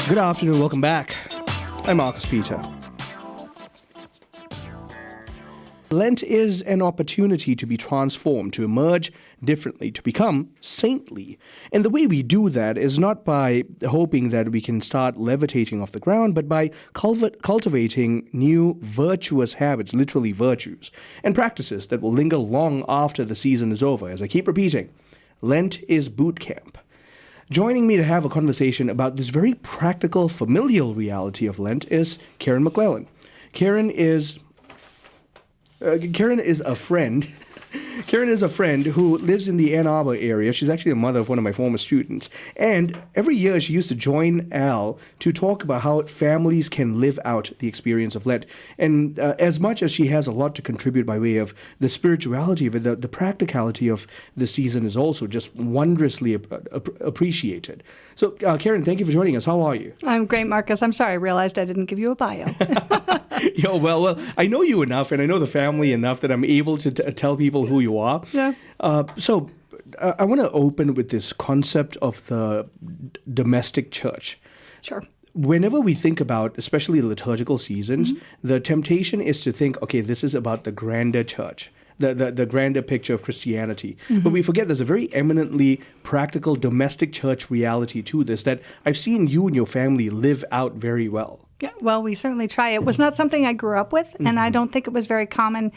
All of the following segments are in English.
Good afternoon, welcome back. I'm Marcus Peter. Lent is an opportunity to be transformed, to emerge differently, to become saintly. And the way we do that is not by hoping that we can start levitating off the ground, but by cultivating new virtuous habits, literally virtues, and practices that will linger long after the season is over. As I keep repeating, Lent is boot camp. Joining me to have a conversation about this very practical, familial reality of Lent is Karen McClelland. Karen is a friend. Karen is a friend who lives in the Ann Arbor area. She's actually the mother of one of my former students. And every year she used to join Al to talk about how families can live out the experience of Lent. And as much as she has a lot to contribute by way of the spirituality of it, the practicality of the season is also just wondrously appreciated. So, Karen, thank you for joining us. How are you? I'm great, Marcus. I'm sorry, I realized I didn't give you a bio. Well, I know you enough, and I know the family enough that I'm able to tell people who you are. Yeah. So I want to open with this concept of the domestic church. Sure. Whenever we think about, especially liturgical seasons, the temptation is to think, okay, this is about the grander church, the grander picture of Christianity. But we forget there's a very eminently practical domestic church reality to this that I've seen you and your family live out very well. Yeah, well, we certainly try. It was not something I grew up with, and I don't think it was very common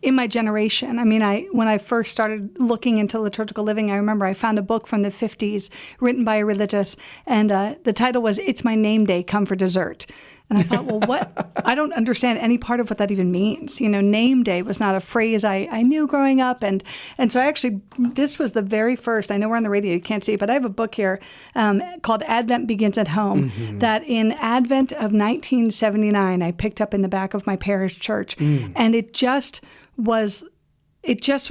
in my generation. I mean, when I first started looking into liturgical living, I remember I found a book from the 50s written by a religious, and the title was "It's My Name Day, Come for Dessert." And I thought, well, what? I don't understand any part of what that even means. You know, name day was not a phrase I knew growing up. And so this was the very first, I know we're on the radio, you can't see it, but I have a book here called Advent Begins at Home that in Advent of 1979, I picked up in the back of my parish church. And it just was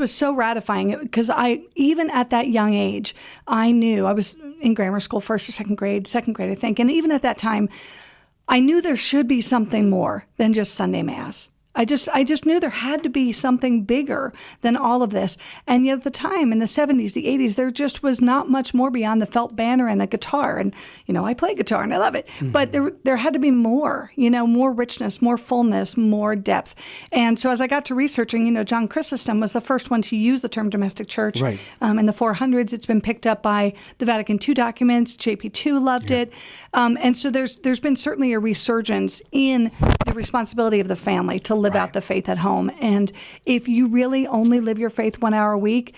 so ratifying because even at that young age, I knew I was in grammar school, first or second grade, I think. And even at that time, I knew there should be something more than just Sunday Mass. I just knew there had to be something bigger than all of this. And yet at the time, in the 70s, the 80s, there just was not much more beyond the felt banner and a guitar. And, I play guitar and I love it. But there had to be more, more richness, more fullness, more depth. And so as I got to researching, John Chrysostom was the first one to use the term domestic church. Right. In the 400s, it's been picked up by the Vatican II documents. JP2 loved it. And so there's been certainly a resurgence in the responsibility of the family to live out the faith at home. And if you really only live your faith 1 hour a week,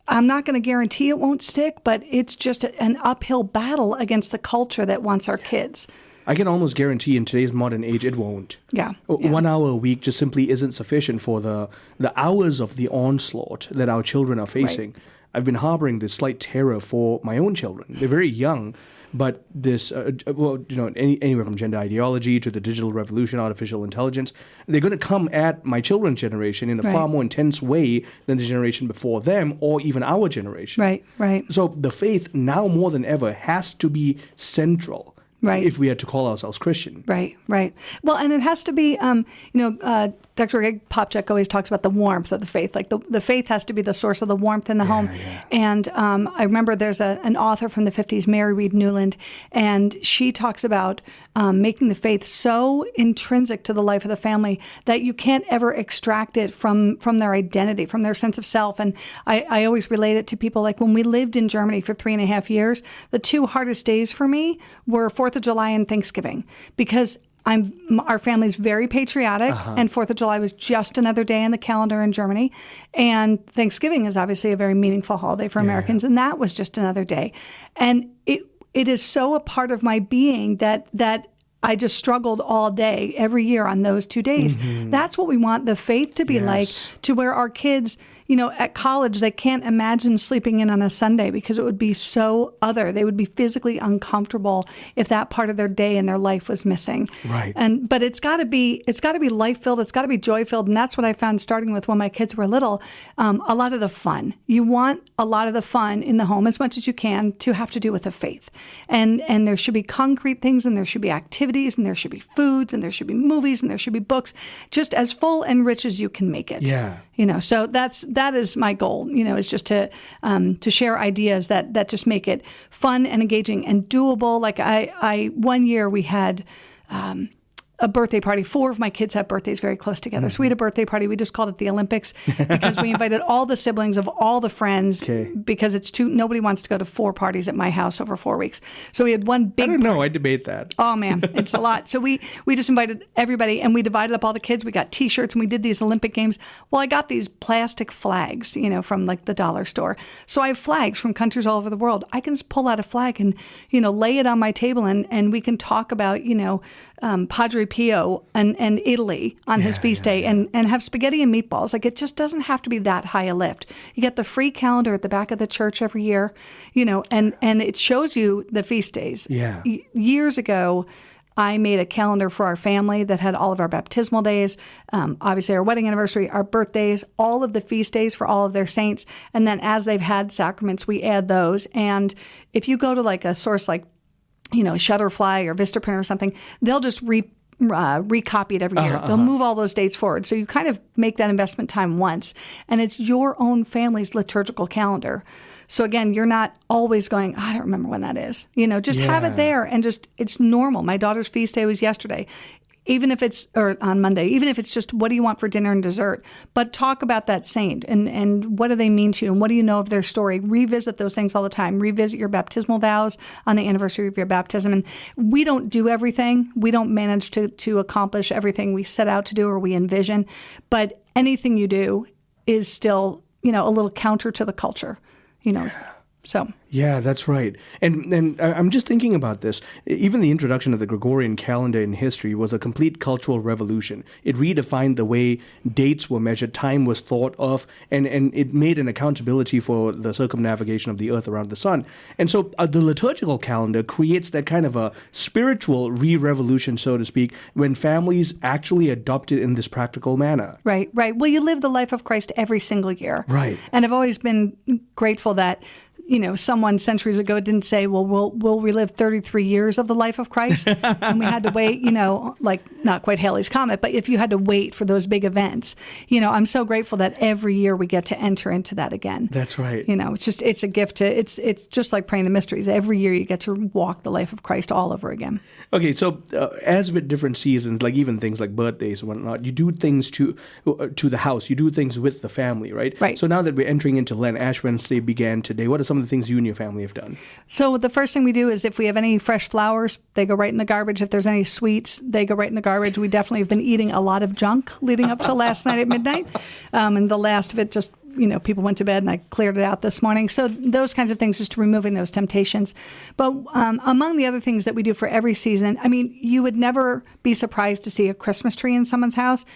I'm not going to guarantee it won't stick, but it's just an uphill battle against the culture that wants our kids. I can almost guarantee in today's modern age it won't. Yeah. 1 hour a week just simply isn't sufficient for the hours of the onslaught that our children are facing. Right. I've been harboring this slight terror for my own children. They're very young, but this, anywhere from gender ideology to the digital revolution, artificial intelligence, they're going to come at my children's generation in a far more intense way than the generation before them or even our generation. Right. So the faith now more than ever has to be central. Right. If we had to call ourselves Christian. Right. Well, and it has to be, Dr. Greg Popchak always talks about the warmth of the faith. Like the faith has to be the source of the warmth in the home. Yeah. And I remember there's an author from the 50s, Mary Reed Newland, and she talks about making the faith so intrinsic to the life of the family that you can't ever extract it from their identity, from their sense of self. And I always relate it to people like when we lived in Germany for 3.5 years, the two hardest days for me were 4th of July and Thanksgiving, because our family's very patriotic, and 4th of July was just another day on the calendar in Germany, and Thanksgiving is obviously a very meaningful holiday for Americans, and that was just another day. And it is so a part of my being that I just struggled all day, every year on those 2 days. That's what we want the faith to be like, to where our kids, at college, they can't imagine sleeping in on a Sunday because it would be so other. They would be physically uncomfortable if that part of their day and their life was missing. Right. But it's got to be life filled. It's got to be joy filled, and that's what I found starting with when my kids were little. A lot of the fun. You want a lot of the fun in the home as much as you can to have to do with the faith, and there should be concrete things, and there should be activities, and there should be foods, and there should be movies, and there should be books, just as full and rich as you can make it. Yeah. So that is my goal. Is just to share ideas that just make it fun and engaging and doable. Like I one year we had a birthday party. 4 of my kids have birthdays very close together. So we had a birthday party. We just called it the Olympics because we invited all the siblings of all the friends because nobody wants to go to 4 parties at my house over 4 weeks. So we had one big I don't know. I debate that. Oh, man, it's a lot. So we just invited everybody, and we divided up all the kids. We got T-shirts, and we did these Olympic games. Well, I got these plastic flags, from like the dollar store. So I have flags from countries all over the world. I can just pull out a flag and, lay it on my table, and we can talk about, Padre Pio and Italy on his feast day and have spaghetti and meatballs. Like, it just doesn't have to be that high a lift. You get the free calendar at the back of the church every year, and it shows you the feast days. Yeah. Years ago, I made a calendar for our family that had all of our baptismal days, obviously our wedding anniversary, our birthdays, all of the feast days for all of their saints. And then as they've had sacraments, we add those. And if you go to like a source like Shutterfly or Vistaprint or something, they'll just recopy it every year. They'll move all those dates forward. So you kind of make that investment time once, and it's your own family's liturgical calendar. So again, you're not always going, I don't remember when that is. Just have it there, and it's normal. My daughter's feast day was yesterday. Or on Monday, even if it's just, what do you want for dinner and dessert? But talk about that saint and what do they mean to you and what do you know of their story? Revisit those things all the time. Revisit your baptismal vows on the anniversary of your baptism. And we don't do everything. We don't manage to accomplish everything we set out to do or we envision. But anything you do is still, a little counter to the culture, So. Yeah, that's right. And I'm just thinking about this. Even the introduction of the Gregorian calendar in history was a complete cultural revolution. It redefined the way dates were measured, time was thought of, and it made an accountability for the circumnavigation of the earth around the sun. And so the liturgical calendar creates that kind of a spiritual re-revolution, so to speak, when families actually adopt it in this practical manner. Right. Well, you live the life of Christ every single year. Right. And I've always been grateful that someone centuries ago didn't say, well, we'll relive 33 years of the life of Christ. And we had to wait, like not quite Halley's Comet, but if you had to wait for those big events, I'm so grateful that every year we get to enter into that again. That's right. It's a gift it's just like praying the mysteries. Every year you get to walk the life of Christ all over again. Okay, so as with different seasons, like even things like birthdays and whatnot, you do things to the house, you do things with the family, right? Right. So now that we're entering into Lent, Ash Wednesday began today. What are some of the things you and your family have done? So the first thing we do is if we have any fresh flowers, they go right in the garbage. If there's any sweets, they go right in the garbage. We definitely have been eating a lot of junk leading up to last night at midnight. And the last of it just, people went to bed and I cleared it out this morning. So those kinds of things, just removing those temptations. But among the other things that we do for every season, you would never be surprised to see a Christmas tree in someone's house.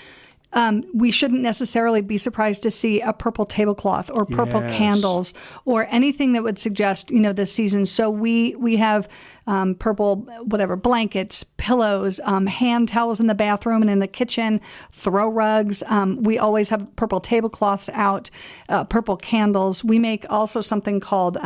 We shouldn't necessarily be surprised to see a purple tablecloth or purple candles or anything that would suggest, this season. So we have purple, blankets, pillows, hand towels in the bathroom and in the kitchen, throw rugs. We always have purple tablecloths out, purple candles. We make also something called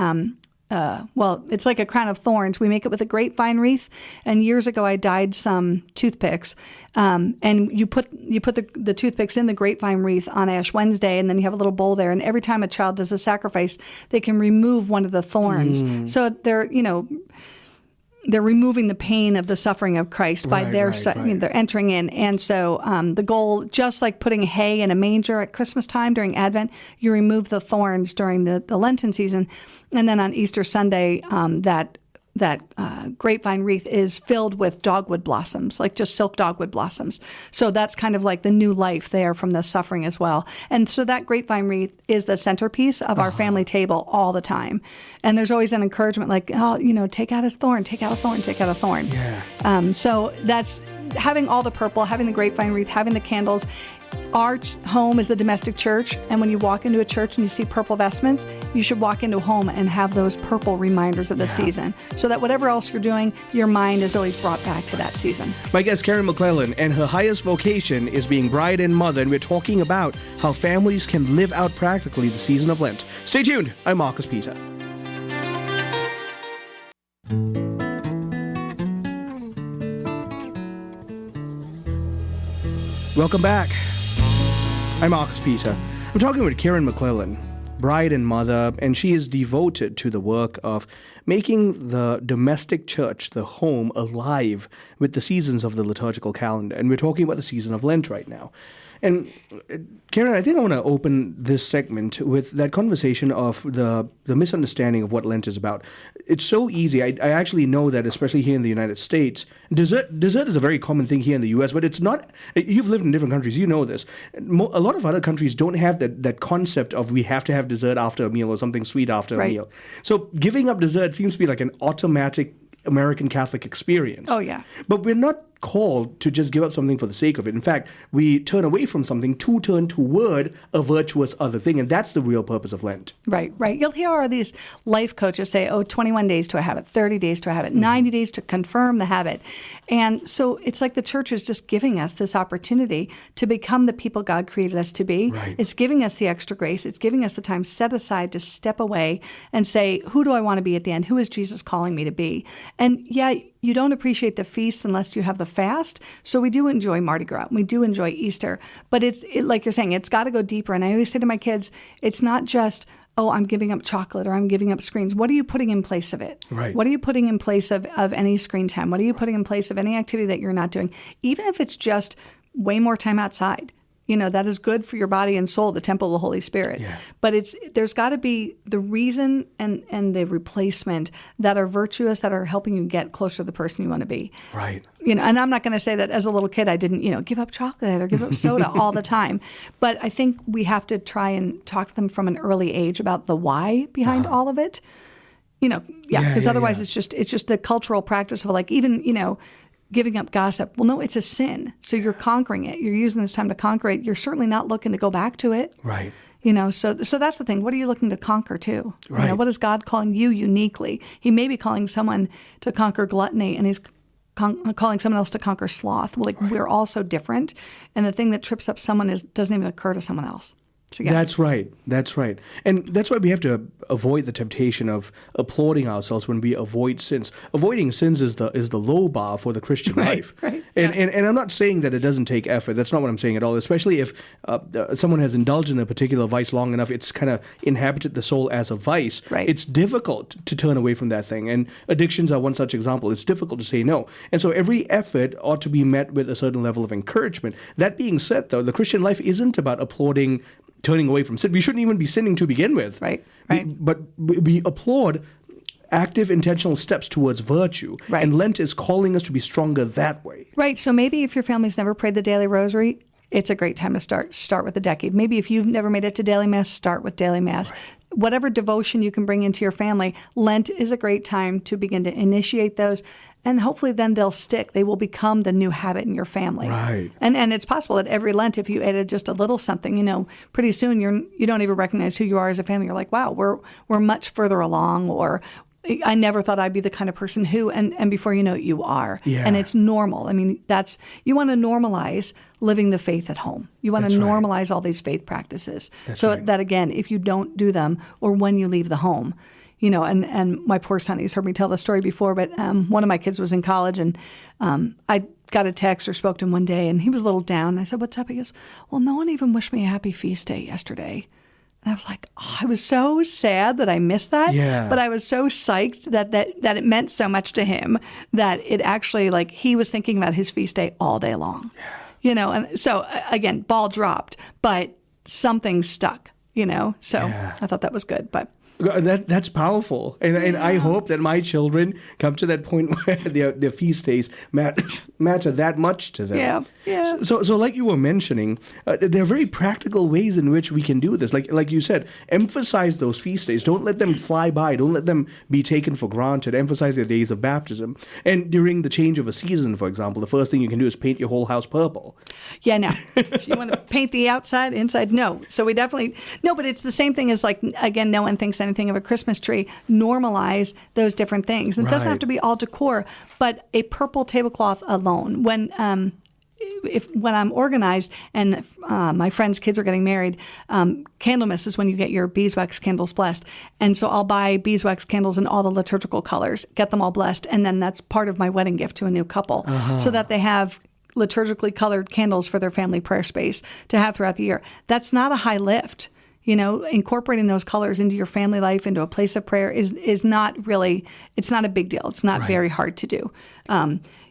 it's like a crown of thorns. We make it with a grapevine wreath. And years ago, I dyed some toothpicks. And you put the toothpicks in the grapevine wreath on Ash Wednesday, and then you have a little bowl there. And every time a child does a sacrifice, they can remove one of the thorns. So they're removing the pain of the suffering of Christ by they're entering in. And so the goal, just like putting hay in a manger at Christmas time during Advent, you remove the thorns during the Lenten season. And then on Easter Sunday, that grapevine wreath is filled with dogwood blossoms, like just silk dogwood blossoms. So that's kind of like the new life there from the suffering as well. And so that grapevine wreath is the centerpiece of our family table all the time. And there's always an encouragement like, take out a thorn, take out a thorn, take out a thorn. Yeah. So that's having all the purple, having the grapevine wreath, having the candles. Our home is the domestic church, and when you walk into a church and you see purple vestments, you should walk into a home and have those purple reminders of the season, so that whatever else you're doing, your mind is always brought back to that season. My guest, Karen McClelland, and her highest vocation is being bride and mother, and we're talking about how families can live out practically the season of Lent. Stay tuned. I'm Marcus Peter. Welcome back. I'm Marcus Peter. I'm talking with Karen McClelland, bride and mother, and she is devoted to the work of making the domestic church, the home, alive with the seasons of the liturgical calendar. And we're talking about the season of Lent right now. And Karen, I think I want to open this segment with that conversation of the misunderstanding of what Lent is about. It's so easy. I actually know that, especially here in the United States, dessert is a very common thing here in the U.S., but it's not. You've lived in different countries. You know this. A lot of other countries don't have that concept of we have to have dessert after a meal or something sweet after a meal. So giving up dessert seems to be like an automatic American Catholic experience. Oh, yeah. But we're not called to just give up something for the sake of it. In fact, we turn away from something to turn toward a virtuous other thing, and that's the real purpose of Lent. Right. You'll hear all these life coaches say, 21 days to a habit, 30 days to a habit, 90 days to confirm the habit. And so it's like the church is just giving us this opportunity to become the people God created us to be. Right. It's giving us the extra grace. It's giving us the time set aside to step away and say, who do I want to be at the end? Who is Jesus calling me to be? And yeah, you don't appreciate the feasts unless you have the fast. So we do enjoy Mardi Gras. We do enjoy Easter. But it's like you're saying, it's got to go deeper. And I always say to my kids, it's not just, I'm giving up chocolate or I'm giving up screens. What are you putting in place of it? Right. What are you putting in place of any screen time? What are you putting in place of any activity that you're not doing? Even if it's just way more time outside. That is good for your body and soul, the temple of the Holy Spirit. Yeah. But there's got to be the reason and the replacement that are virtuous, that are helping you get closer to the person you want to be. Right. And I'm not going to say that as a little kid I didn't, give up chocolate or give up soda all the time. But I think we have to try and talk to them from an early age about the why behind all of it. Because otherwise it's just a cultural practice of giving up gossip. Well, no, it's a sin. So you're conquering it. You're using this time to conquer it. You're certainly not looking to go back to it. Right. So that's the thing. What are you looking to conquer too? Right. What is God calling you uniquely? He may be calling someone to conquer gluttony, and he's calling someone else to conquer sloth. Well, we're all so different. And the thing that trips up someone doesn't even occur to someone else. So, yeah. That's right. And that's why we have to avoid the temptation of applauding ourselves when we avoid sins. Avoiding sins is the low bar for the Christian life. Right. And I'm not saying that it doesn't take effort. That's not what I'm saying at all. Especially if someone has indulged in a particular vice long enough, it's kind of inhabited the soul as a vice. Right. It's difficult to turn away from that thing. And addictions are one such example. It's difficult to say no. And so every effort ought to be met with a certain level of encouragement. That being said, though, the Christian life isn't about applauding turning away from sin. We shouldn't even be sinning to begin with. Right. But we applaud active, intentional steps towards virtue. Right. And Lent is calling us to be stronger that way. Right. So maybe if your family's never prayed the daily rosary, it's a great time to start with the decade. Maybe if you've never made it to daily mass, start with daily mass. Right. Whatever devotion you can bring into your family, Lent is a great time to begin to initiate those. And hopefully then they'll stick. They will become the new habit in your family. Right. And it's possible that every Lent, if you added just a little something, pretty soon you don't even recognize who you are as a family. You're like, wow, we're much further along, or I never thought I'd be the kind of person who, and before you know it, you are. Yeah. And it's normal. I mean, you want to normalize living the faith at home. You want to normalize all these faith practices. That, again, if you don't do them or when you leave the home, and my poor son, he's heard me tell the story before, but one of my kids was in college, and I got a text or spoke to him one day, and he was a little down. I said, "What's up?" He goes, "Well, no one even wished me a happy feast day yesterday." And I was like, I was so sad that I missed that. Yeah. But I was so psyched that it meant so much to him that it actually, he was thinking about his feast day all day long. Yeah. And so, again, ball dropped, but something stuck, So I thought that was good. But That's powerful, and I hope that my children come to that point where their feast days matter that much to them. Yeah. So like you were mentioning, there are very practical ways in which we can do this. Like you said, emphasize those feast days. Don't let them fly by. Don't let them be taken for granted. Emphasize their days of baptism. And during the change of a season, for example, the first thing you can do is paint your whole house purple. Yeah, no. If you want to paint the outside, inside, no. So we definitely, no, but it's the same thing as, like, again, no one thinks anything of a Christmas tree. Normalize those different things. And it doesn't have to be all decor, but a purple tablecloth alone. When I'm organized and my friends' kids are getting married, Candlemas is when you get your beeswax candles blessed. And so I'll buy beeswax candles in all the liturgical colors, get them all blessed, and then that's part of my wedding gift to a new couple, so that they have liturgically colored candles for their family prayer space to have throughout the year. That's not a high lift. Incorporating those colors into your family life, into a place of prayer is not really, it's not a big deal. It's not very hard to do.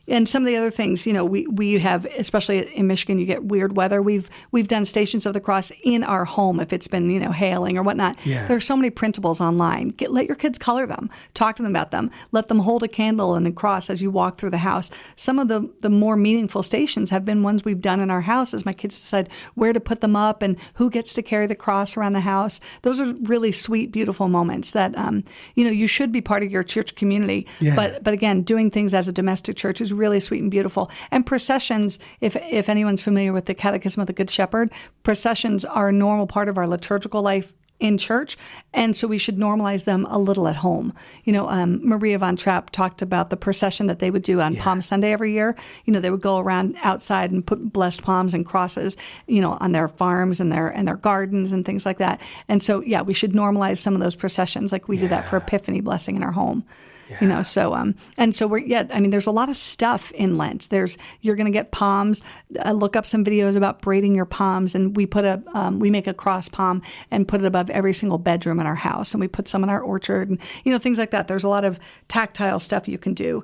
And some of the other things, we have, especially in Michigan, you get weird weather. We've done Stations of the Cross in our home if it's been, hailing or whatnot. Yeah. There are so many printables online. Let your kids color them. Talk to them about them. Let them hold a candle and a cross as you walk through the house. Some of the more meaningful stations have been ones we've done in our house as my kids decide where to put them up and who gets to carry the cross around the house. Those are really sweet, beautiful moments that, you should be part of your church community. Yeah. But again, doing things as a domestic church is really sweet and beautiful. And processions, if anyone's familiar with the Catechism of the Good Shepherd, processions are a normal part of our liturgical life in church, and so we should normalize them a little at home. Maria von Trapp talked about the procession that they would do on Palm Sunday every year. They would go around outside and put blessed palms and crosses, on their farms and their gardens and things like that. And so, we should normalize some of those processions, like we did that for Epiphany blessing in our home. And so there's a lot of stuff in Lent. You're going to get palms. Look up some videos about braiding your palms, and we make a cross palm and put it above every single bedroom in our house, and we put some in our orchard, and things like that. There's a lot of tactile stuff you can do.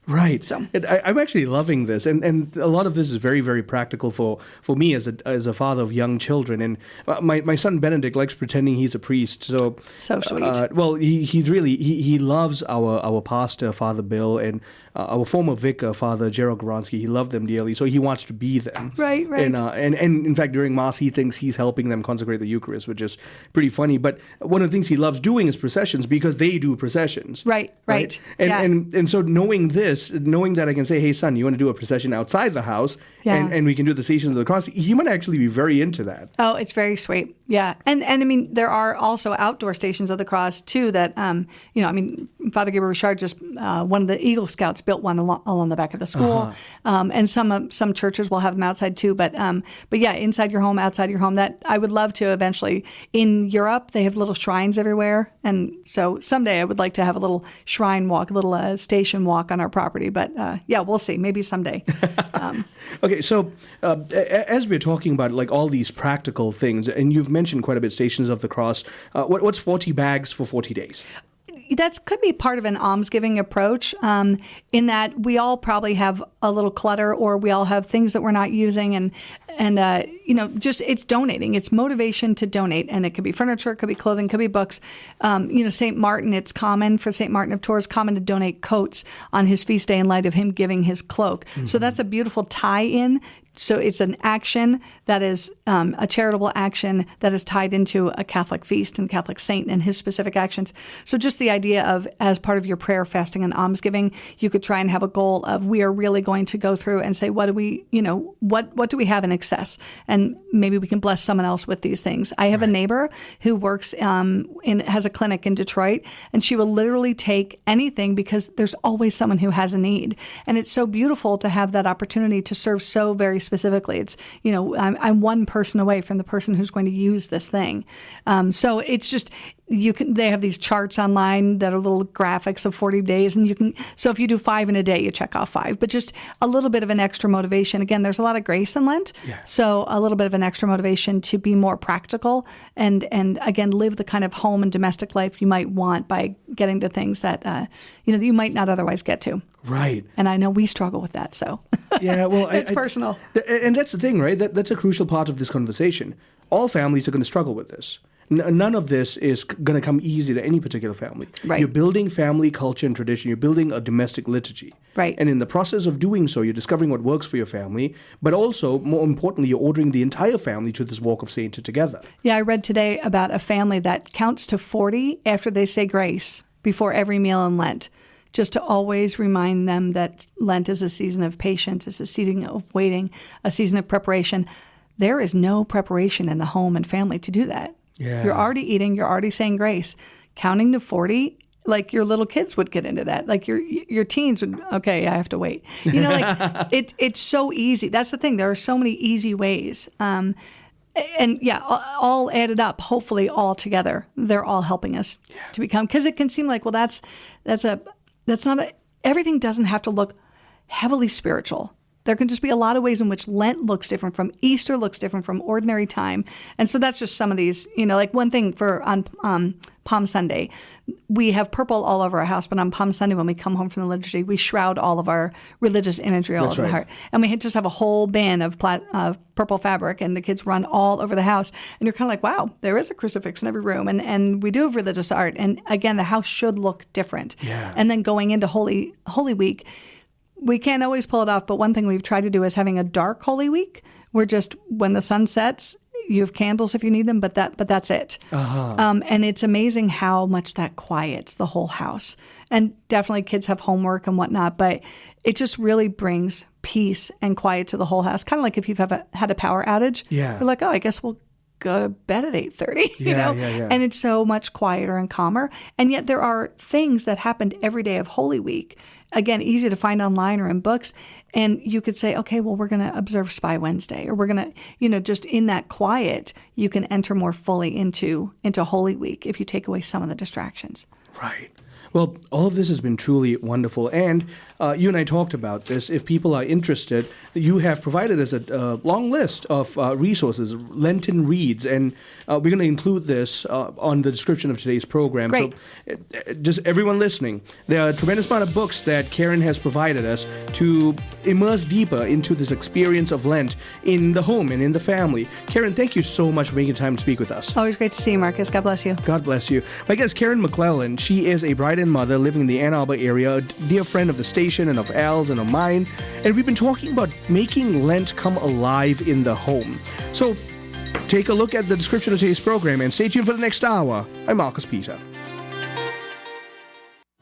Right. So I'm actually loving this, and a lot of this is very, very practical for me as a father of young children. And my son Benedict likes pretending he's a priest. So sweet. He loves our pastor, Father Bill, and our former vicar, Father Gerald Goronsky. He loved them dearly, so he wants to be them. Right. And in fact, during Mass, he thinks he's helping them consecrate the Eucharist, which is pretty funny. But one of the things he loves doing is processions, because they do processions. Right. And so knowing that I can say, hey, son, you want to do a procession outside the house, and we can do the Stations of the Cross, he might actually be very into that. Oh, it's very sweet. Yeah. And I mean, there are also outdoor Stations of the Cross, too, that, Father Gabriel Richard just, one of the Eagle Scouts built one along the back of the school. And some churches will have them outside, too. But inside your home, outside your home, that I would love to eventually. In Europe, they have little shrines everywhere. And so someday I would like to have a little shrine walk, a little station walk on our property. But we'll see. Maybe someday. Okay, so as we're talking about like all these practical things, and you've mentioned quite a bit Stations of the Cross, what's 40 bags for 40 days? That could be part of an almsgiving approach, in that we all probably have a little clutter, or we all have things that we're not using, and just it's donating. It's motivation to donate, and it could be furniture, it could be clothing, it could be books. St. Martin, it's common for St. Martin of Tours, common to donate coats on his feast day in light of him giving his cloak. Mm-hmm. So that's a beautiful tie-in. So it's an action that is a charitable action that is tied into a Catholic feast and Catholic saint and his specific actions. So just the idea of, as part of your prayer, fasting, and almsgiving, you could try and have a goal of, we are really going to go through and say, what do we have in excess? And maybe we can bless someone else with these things. I have a neighbor who works has a clinic in Detroit, and she will literally take anything because there's always someone who has a need. And it's so beautiful to have that opportunity to serve so very specifically. It's, I'm one person away from the person who's going to use this thing. So it's just, they have these charts online that are little graphics of 40 days, and so if you do 5 in a day, you check off 5, but just a little bit of an extra motivation. Again, there's a lot of grace in Lent. Yeah. So a little bit of an extra motivation to be more practical and again, live the kind of home and domestic life you might want by getting to things that, that you might not otherwise get to. Right. And I know we struggle with that, so yeah, well, it's personal. And that's the thing, right? That's a crucial part of this conversation. All families are going to struggle with this. None of this is going to come easy to any particular family. Right. You're building family culture and tradition. You're building a domestic liturgy. Right. And in the process of doing so, you're discovering what works for your family, but also, more importantly, you're ordering the entire family to this walk of sainthood together. Yeah, I read today about a family that counts to 40 after they say grace before every meal in Lent, just to always remind them that Lent is a season of patience, it's a season of waiting, a season of preparation. There is no preparation in the home and family to do that. Yeah. You're already eating, you're already saying grace. Counting to 40, like your little kids would get into that. Like your teens would, okay, I have to wait. Like it's so easy. That's the thing. There are so many easy ways. And yeah, all added up, hopefully all together, they're all helping us to become, because it can seem like, well, that's not everything doesn't have to look heavily spiritual. There can just be a lot of ways in which Lent looks different from Easter, looks different from ordinary time. And so that's just some of these, like one thing on Palm Sunday, we have purple all over our house, but on Palm Sunday when we come home from the liturgy, we shroud all of our religious imagery all over the heart. And we just have a whole band of purple fabric, and the kids run all over the house. And you're kind of like, wow, there is a crucifix in every room. And we do have religious art. And again, the house should look different. Yeah. And then going into Holy Week, we can't always pull it off, but one thing we've tried to do is having a dark Holy Week, where just when the sun sets, you have candles if you need them, but that's it. Uh-huh. And it's amazing how much that quiets the whole house. And definitely kids have homework and whatnot, but it just really brings peace and quiet to the whole house. Kind of like if you've had a power outage. Yeah. You're like, oh, I guess we'll go to bed at 8:30, Yeah. And it's so much quieter and calmer. And yet there are things that happened every day of Holy Week. Again, easy to find online or in books. And you could say, okay, well, we're going to observe Spy Wednesday, or we're going to, just in that quiet, you can enter more fully into Holy Week if you take away some of the distractions. Right. Well, all of this has been truly wonderful. And you and I talked about this. If people are interested, you have provided us a long list of resources, Lenten reads, and we're going to include this on the description of today's program. Great. So just everyone listening, there are a tremendous amount of books that Karen has provided us to immerse deeper into this experience of Lent in the home and in the family. Karen, thank you so much for making time to speak with us. Always great to see you, Marcus. God bless you. God bless you. My guest, Karen McClelland. She is a bride and mother living in the Ann Arbor area, a dear friend of the station and of Al's and of mine. And we've been talking about making Lent come alive in the home. So take a look at the description of today's program and stay tuned for the next hour. I'm Marcus Peter.